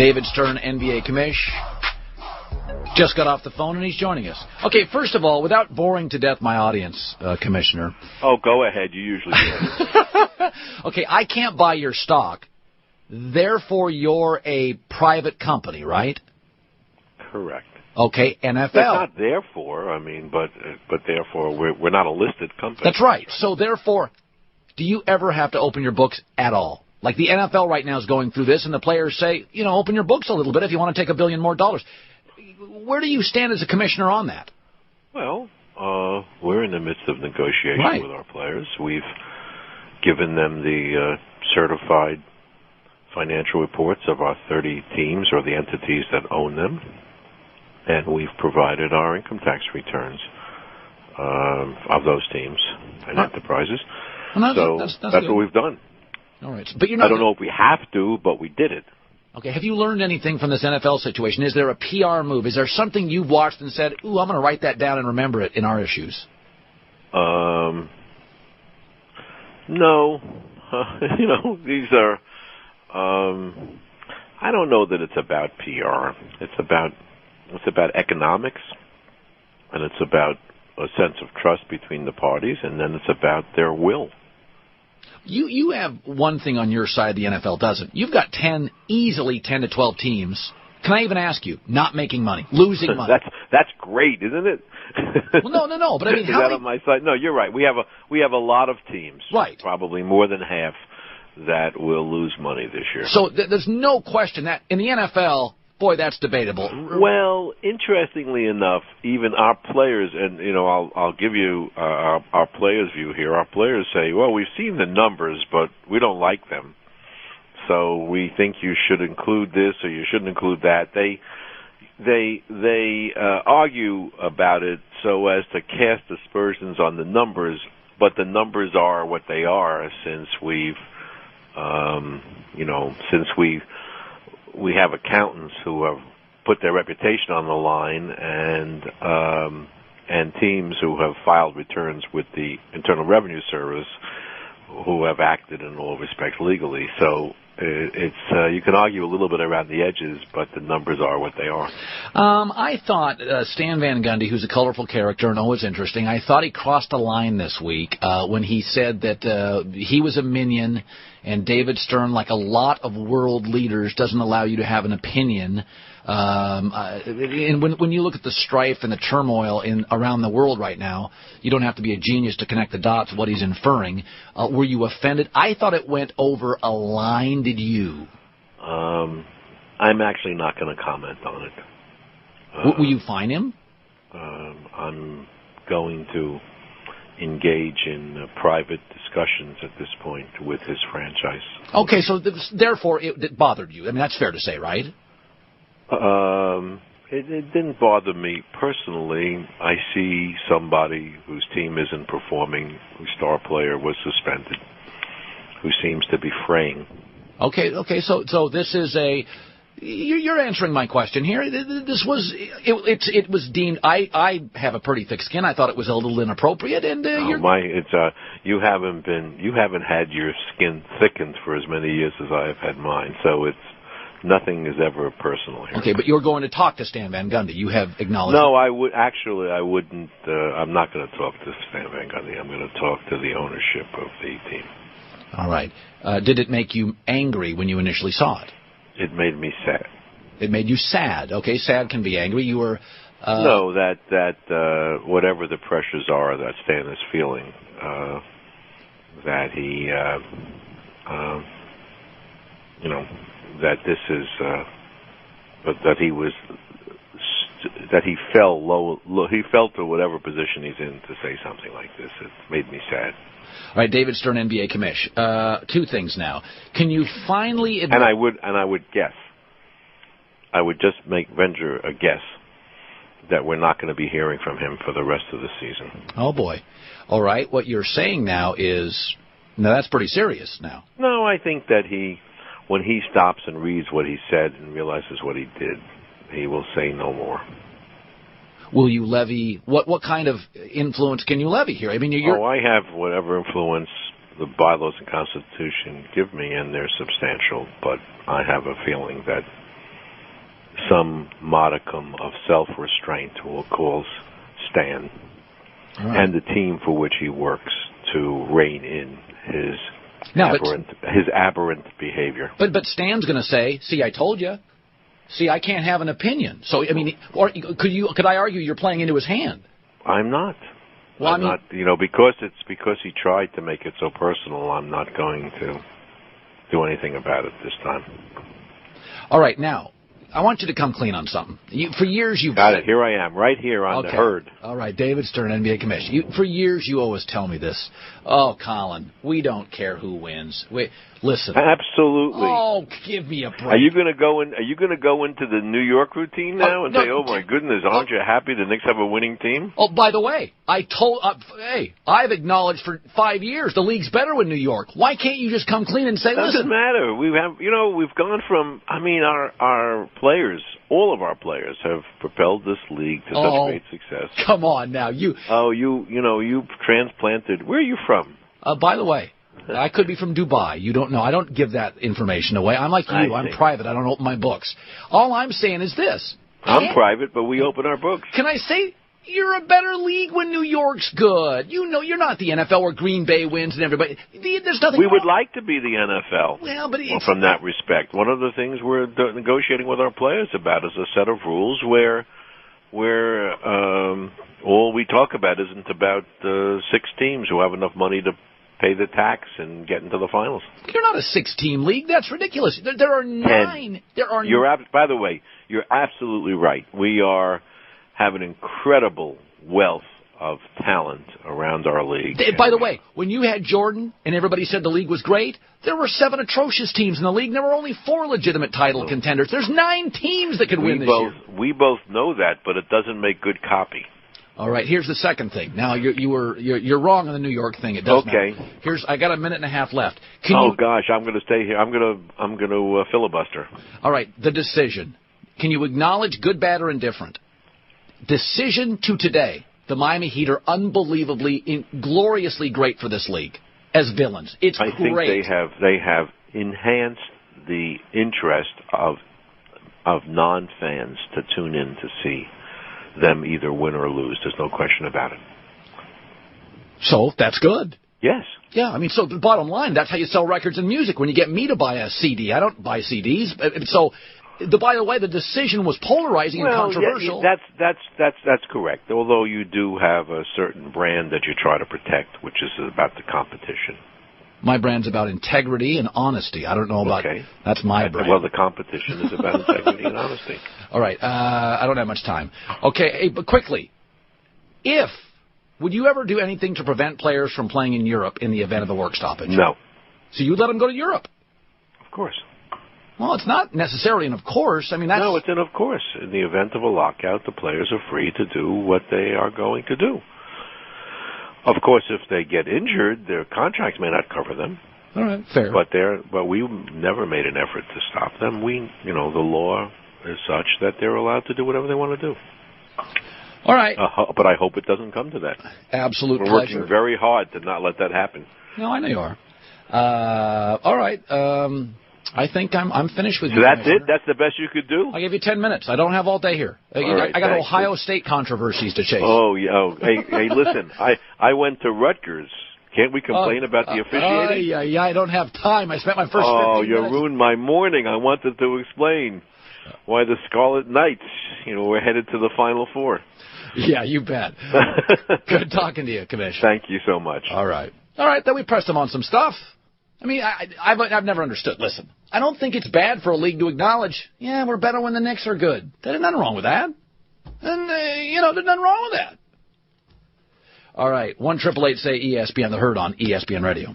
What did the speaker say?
David Stern, NBA commish. Just got off the phone, and he's joining us. Okay, first of all, without boring to death my audience, Commissioner. Oh, go ahead. You usually do. Okay, I can't buy your stock. Therefore, you're a private company, right? Correct. Okay, NFL. That's not therefore, but therefore we're not a listed company. That's right. So therefore, do you ever have to open your books at all? Like the NFL right now is going through this, and the players say, open your books a little bit if you want to take $1 billion more. Where do you stand as a commissioner on that? Well, we're in the midst of negotiation Right. with our players. We've given them the certified financial reports of our 30 teams or the entities that own them, and we've provided our income tax returns of those teams and enterprises. Well, that's what we've done. All right, but you're not. I don't know if we have to, but we did it. Okay, have you learned anything from this NFL situation? Is there a PR move? Is there something you've watched and said, "Ooh, I'm going to write that down and remember it in our issues"? No. These are. I don't know that it's about PR. It's about economics, and it's about a sense of trust between the parties, and then it's about their will. You have one thing on your side the NFL doesn't. You've got easily 10 to 12 teams. Can I even ask you, not making money, losing money? That's great, isn't it? Well, no. But I mean, is that on my side? No, you're right. We have a lot of teams, right? Probably more than half that will lose money this year. So there's no question that in the NFL, boy, that's debatable. Well, interestingly enough, even our players, and I'll give you our players' view here. Our players say, well, we've seen the numbers, but we don't like them. So we think you should include this or you shouldn't include that. They argue about it so as to cast aspersions on the numbers, but the numbers are what they are since we have accountants who have put their reputation on the line, and teams who have filed returns with the Internal Revenue Service who have acted in all respects legally. So it's you can argue a little bit around the edges, but the numbers are what they are. I thought Stan Van Gundy, who's a colorful character and always interesting, I thought he crossed a line this week when he said that he was a minion, and David Stern, like a lot of world leaders, doesn't allow you to have an opinion. And when you look at the strife and the turmoil around the world right now, you don't have to be a genius to connect the dots, what he's inferring. Were you offended? I thought it went over a line. Did you? I'm actually not going to comment on it. Will you fine him? I'm going to engage in private discussions at this point with his franchise. Okay, so therefore it bothered you. I mean, that's fair to say, right? It didn't bother me personally. I see somebody whose team isn't performing, whose star player was suspended, who seems to be fraying. Okay. So this is you're answering my question here. This was it was deemed. I have a pretty thick skin. I thought it was a little inappropriate, and you haven't had your skin thickened for as many years as I have had mine. So nothing is ever personal here. Okay, but you're going to talk to Stan Van Gundy. You have acknowledged. No, I wouldn't. I'm not going to talk to Stan Van Gundy. I'm going to talk to the ownership of the team. All right. Did it make you angry when you initially saw it? It made me sad. It made you sad. Okay, sad can be angry. You were. No, that whatever the pressures are that Stan is feeling, that he, that this is, that he fell low. He fell to whatever position he's in to say something like this. It made me sad. All right, David Stern, NBA commish. Two things now. Can you finally admit... And I would guess. I would just venture a guess that we're not going to be hearing from him for the rest of the season. Oh boy. All right. What you're saying now is that's pretty serious now. No, I think that when he stops and reads what he said and realizes what he did, he will say no more. Will you levy? What kind of influence can you levy here? I mean, I have whatever influence the bylaws and Constitution give me, and they're substantial. But I have a feeling that some modicum of self-restraint, we'll call Stan, and the team for which he works to rein in his aberrant behavior. But Stan's going to say, "See, I told you. See, I can't have an opinion." So I mean, or could I argue you're playing into his hand? I'm not. Well, I'm not. Because he tried to make it so personal. I'm not going to do anything about it this time. All right, now I want you to come clean on something. For years you've got it. Here I am, right here on the herd. All right, David Stern, NBA commissioner. For years you always tell me this. Oh, Colin, we don't care who wins. Listen. Absolutely. Oh, give me a break. Are you going to go in? Are you going to go into the New York routine now and say, "Oh my goodness, aren't you happy the Knicks have a winning team?" Oh, by the way, I've acknowledged for 5 years the league's better with New York. Why can't you just come clean and say, "Listen"? Doesn't matter. We've gone from. I mean, our players, all of our players, have propelled this league to such great success. Come on now, you transplanted. Where are you from? By the way, I could be from Dubai. You don't know. I don't give that information away. I'm like you. I'm private. I don't open my books. All I'm saying is this. I'm private, but we open our books. Can I say you're a better league when New York's good? You know, you're not the NFL where Green Bay wins and everybody. There's nothing. We would like to be the NFL. Well, but from that respect, one of the things we're negotiating with our players about is a set of rules where all we talk about isn't about 6 teams who have enough money to pay the tax and get into the finals. You're not a 6-team league. That's ridiculous. There are 9. By the way, you're absolutely right. We have an incredible wealth of talent around our league. By the way, when you had Jordan and everybody said the league was great, there were 7 atrocious teams in the league, and there were only 4 legitimate title contenders. There's 9 teams that could win this year. We both know that, but it doesn't make good copy. All right, here's the second thing. Now you're wrong on the New York thing. It does okay. Matter. I got a minute and a half left. Gosh, I'm going to stay here. I'm going to filibuster. All right, the decision. Can you acknowledge good, bad, or indifferent? Decision to today. The Miami Heat are unbelievably, gloriously great for this league as villains. It's great. I think they have enhanced the interest of non-fans to tune in to see them either win or lose. There's no question about it. So that's good. Yes. Yeah, I mean, so the bottom line, that's how you sell records and music. When you get me to buy a CD, I don't buy CDs. So, by the way, the decision was polarizing and controversial. Yeah, that's correct. Although you do have a certain brand that you try to protect, which is about the competition. My brand's about integrity and honesty. I don't know about... Okay. That's my brand. Well, the competition is about integrity and honesty. All right. I don't have much time. Okay, but quickly. Would you ever do anything to prevent players from playing in Europe in the event of a work stoppage? No. So you let them go to Europe? Of course. Well, it's not necessarily an of course. I mean, that's... No, it's an of course. In the event of a lockout, the players are free to do what they are going to do. Of course, if they get injured, their contracts may not cover them. All right, fair. But we never made an effort to stop them. The law is such that they're allowed to do whatever they want to do. All right. But I hope it doesn't come to that. Absolute pleasure. We're working very hard to not let that happen. No, I know you are. All right. I think I'm finished with you. So that's it? That's the best you could do? I'll give you 10 minutes. I don't have all day here. Right, I got Ohio State controversies to chase. Oh, yeah. Oh, hey, listen. I went to Rutgers. Can't we complain about the officiating? Yeah, I don't have time. I spent my first 15 minutes. You ruined my morning. I wanted to explain why the Scarlet Knights, we're headed to the Final Four. Yeah, you bet. Good talking to you, Commissioner. Thank you so much. All right. Then we pressed them on some stuff. I mean, I've never understood. Listen, I don't think it's bad for a league to acknowledge, we're better when the Knicks are good. There's nothing wrong with that. And, there's nothing wrong with that. All right, 1-888-SAY-ESPN, the Herd on ESPN Radio.